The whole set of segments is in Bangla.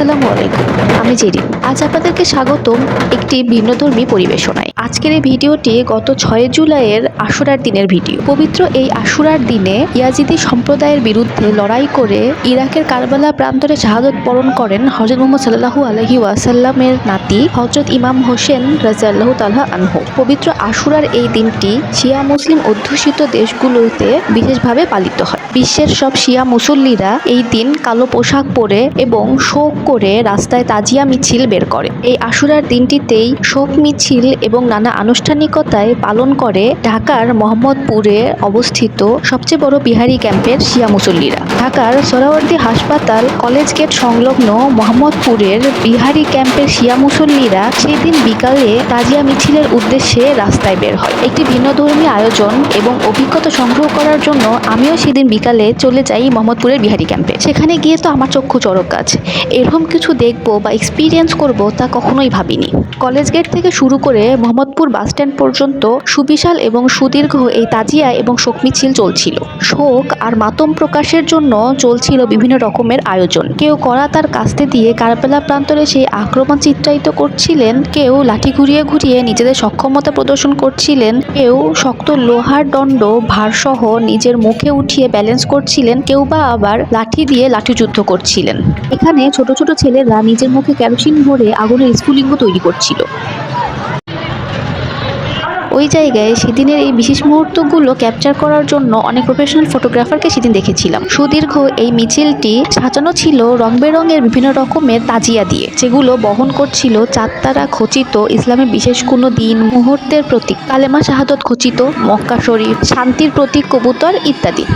আসসালামু আলাইকুম, আমি জেরিন। আজ আপনাদেরকে স্বাগতম একটি ভিন্নধর্মী পরিবেশনায়। আজকের এই ভিডিওটি গত 6 জুলাইয়ের আশুরার দিনের ভিডিও। পবিত্র এই আশুরার দিনে ইয়াজিদি সম্প্রদায়ের বিরুদ্ধে লড়াই করে ইরাকের কারবালা প্রান্তরে শাহাদত বরণ করেন হযরত মুহাম্মদ সাল্লাল্লাহু আলাইহি ওয়াসাল্লামের নাতি হযরত ইমাম হোসেন রাদিয়াল্লাহু তাআলা আনহু। পবিত্র আশুরার এই দিনটি শিয়া মুসলিম অধ্যুষিত দেশগুলোতে বিশেষভাবে পালিত হয়। বিশ্বের সব শিয়া মুসল্লিরা এই দিন কালো পোশাক পরে এবং শোক করে রাস্তায় তাজিয়া মিছিল বের করে। এই আশুরার দিনটিতেই শোক মিছিল এবং নানা আনুষ্ঠানিকতায় পালন করে ঢাকার মোহাম্মদপুরে অবস্থিত সবচেয়ে বড় বিহারি ক্যাম্পের শিয়া মুসল্লিরা। ঢাকার সোহরাওয়ার্দী হাসপাতাল কলেজ গেট সংলগ্ন মোহাম্মদপুরের বিহারি ক্যাম্পের শিয়া মুসল্লিরা সেদিন বিকালে তাজিয়া মিছিলের উদ্দেশ্যে রাস্তায় বের হয়। একটি ভিন্নধর্মী আয়োজন এবং অভিজ্ঞতা সংগ্রহ করার জন্য আমিও সেদিন বিকালে চলে যাই মোহাম্মদপুরের বিহারি ক্যাম্পে। সেখানে গিয়ে তো আমার চক্ষু চড়ক গাছ। এরকম কিছু দেখবো বা এক্সপিরিয়েন্স করব তা কখনোই ভাবিনি। কলেজ গেট থেকে শুরু করে মোহাম্মদপুর বাস স্ট্যান্ড পর্যন্ত সুবিশাল এবং সুদীর্ঘ এই তাজিয়া এবং শোক মিছিল চলছিল। শোক আর মাতম প্রকাশের জন্য চলছিল বিভিন্ন রকমের আয়োজন। কেউ কড়া তার কাস্তে দিয়ে কারবালা প্রান্তরে সেই আক্রমণ চিত্রায়িত করছিলেন, কেউ লাঠি ঘুরিয়ে ঘুরিয়ে নিজেদের সক্ষমতা প্রদর্শন করছিলেন, কেউ শক্ত লোহার দণ্ড ভারসহ নিজের মুখে উঠিয়ে ব্যালেন্স করছিলেন, কেউ বা আবার লাঠি দিয়ে লাঠিযুদ্ধ করছিলেন। এখানে ছোট ছোট ছেলেরা নিজের মুখে কেরোসিন ভরে আগুনের স্ফুলিঙ্গ তৈরি করছিল। ওই জায়গায় সেদিনের এই বিশেষ মুহূর্তগুলো ক্যাপচার করার জন্য অনেক প্রফেশনাল ফটোগ্রাফারকে সেদিন দেখেছিলাম। সুদীর্ঘ এই মিছিলটি সাজানো ছিল রং বেরঙের বিভিন্ন রকমের তাজিয়া দিয়ে, যেগুলো বহন করছিল চাঁদতারা খচিত ইসলামের বিশেষ কোনো দিন মুহূর্তের প্রতীক, কালেমা শাহাদত খচিত, মক্কা শরীফ, শান্তির প্রতীক কবুতর ইত্যাদি।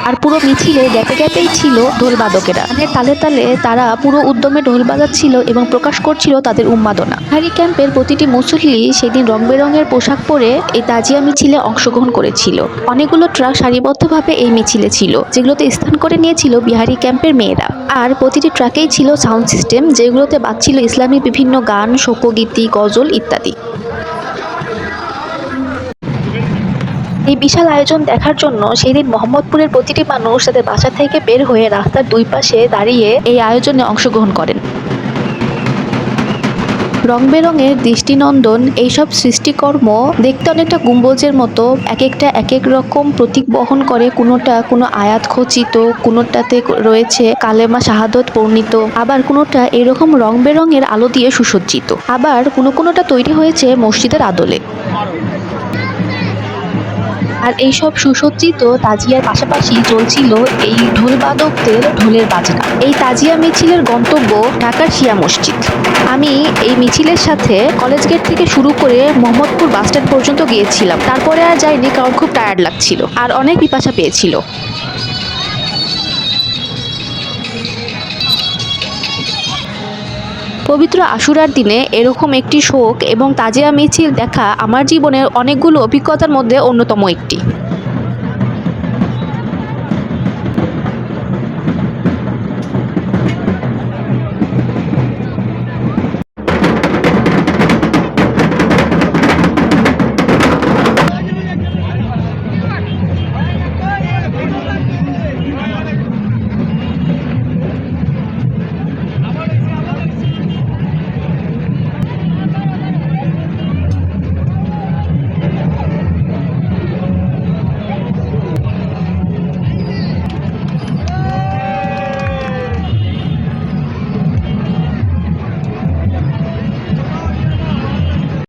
আর পুরো মিছিলে গ্যাপে গ্যাপেই ছিল ঢোলবাদকেরা। মানে তালে তালে তারা পুরো উদ্যমে ঢোল বাজাচ্ছিল এবং প্রকাশ করছিল তাদের উন্মাদনা। বিহারি ক্যাম্পের প্রতিটি মুসল্লি সেদিন রং বেরঙের পোশাক পরে এই তাজিয়া মিছিলে অংশগ্রহণ করেছিল। অনেকগুলো ট্রাক সারিবদ্ধভাবে এই মিছিলে ছিল, যেগুলোতে স্থান করে নিয়েছিল বিহারি ক্যাম্পের মেয়েরা। আর প্রতিটি ট্রাকেই ছিল সাউন্ড সিস্টেম, যেগুলোতে বাজছিল ইসলামী বিভিন্ন গান, শোকগীতি, গজল ইত্যাদি। এই বিশাল আয়োজন দেখার জন্য সেদিন মোহাম্মদপুরের প্রতিটি মানুষ তাদের বাসা থেকে বের হয়ে রাস্তার দুই পাশে দাঁড়িয়ে এই আয়োজনে অংশগ্রহণ করেন। রং বেরঙের দৃষ্টিনন্দন এইসব সৃষ্টিকর্ম দেখতে অনেকটা গুম্বজের মতো, এক একটা এক এক রকম প্রতীক বহন করে। কোনোটা কোনো আয়াত খচিত, কোনোটাতে রয়েছে কালেমা শাহাদত বর্ণিত, আবার কোনোটা এরকম রং বেরঙের আলো দিয়ে সুসজ্জিত, আবার কোনোটা তৈরি হয়েছে মসজিদের আদলে। আর এইসব সুসজ্জিত তাজিয়ার পাশাপাশি চলছিল এই ঢোলবাদকদের ঢোলের বাজনা। এই তাজিয়া মিছিলের গন্তব্য ঢাকার শিয়া মসজিদ। আমি এই মিছিলের সাথে কলেজ গেট থেকে শুরু করে মোহাম্মদপুর বাস স্ট্যান্ড পর্যন্ত গিয়েছিলাম। তারপরে আর যাইনি, কারণ খুব টায়ার্ড লাগছিল আর অনেক পিপাসা পেয়েছিল। পবিত্র আশুরার দিনে এরকম একটি শোক এবং তাজিয়া মিছিল দেখা আমার জীবনের অনেকগুলো অভিজ্ঞতার মধ্যে অন্যতম একটি।